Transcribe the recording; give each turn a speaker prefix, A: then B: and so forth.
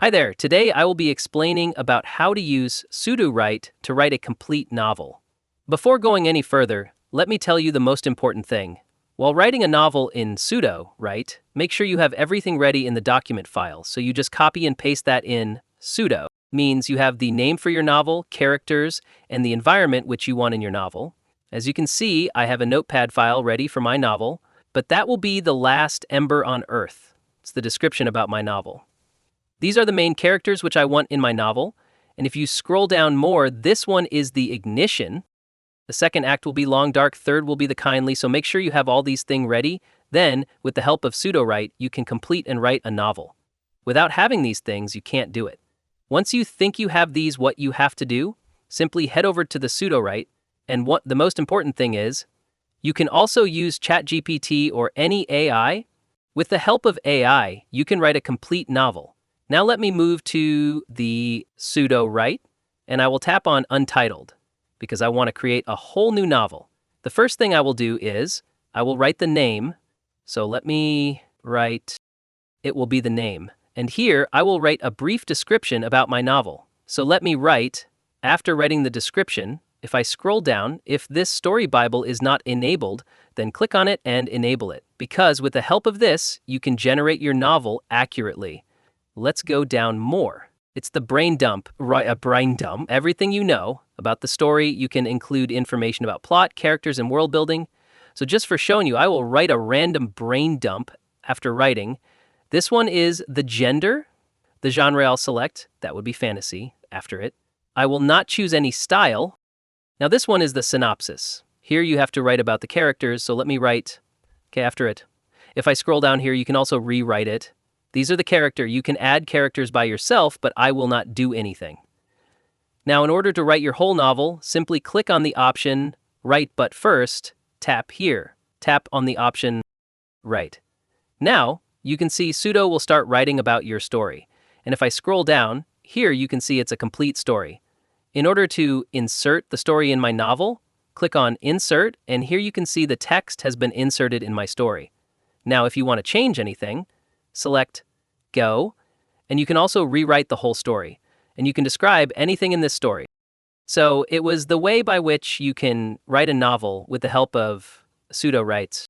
A: Hi there, today I will be explaining about how to use Sudowrite to write a complete novel. Before going any further, let me tell you the most important thing. While writing a novel in Sudowrite, make sure you have everything ready in the document file, so you just copy and paste that in. Sudo means you have the name for your novel, characters, and the environment which you want in your novel. As you can see, I have a notepad file ready for my novel, but that will be the last ember on Earth. It's the description about my novel. These are the main characters which I want in my novel, and if you scroll down more, this one is the ignition. The second act will be long dark, third will be the kindly, so make sure you have all these things ready. Then, with the help of Sudowrite, you can complete and write a novel. Without having these things, you can't do it. Once you think you have these, what you have to do, simply head over to the Sudowrite, and what the most important thing is, you can also use ChatGPT or any AI. With the help of AI, you can write a complete novel. Now let me move to the Sudowrite, and I will tap on Untitled, because I want to create a whole new novel. The first thing I will do is, I will write the name, so let me write, it will be the name. And here, I will write a brief description about my novel. So let me write, after writing the description, if I scroll down, if this story Bible is not enabled, then click on it and enable it. Because with the help of this, you can generate your novel accurately. Let's go down more. It's the brain dump, everything you know about the story. You can include information about plot, characters, and world building. So just for showing you, I will write a random brain dump after writing. This one is the gender. The genre I'll select, that would be fantasy after it. I will not choose any style. Now this one is the synopsis. Here you have to write about the characters, so let me write, after it. If I scroll down here, you can also rewrite it. These are the character. You can add characters by yourself, but I will not do anything. Now, in order to write your whole novel, simply click on the option Write, but first, tap here. Tap on the option Write. Now, you can see Sudo will start writing about your story. And if I scroll down, here you can see it's a complete story. In order to insert the story in my novel, click on Insert, and here you can see the text has been inserted in my story. Now, if you want to change anything, select Go, and you can also rewrite the whole story, and you can describe anything in this story. So it was the way by which you can write a novel with the help of Sudowrite.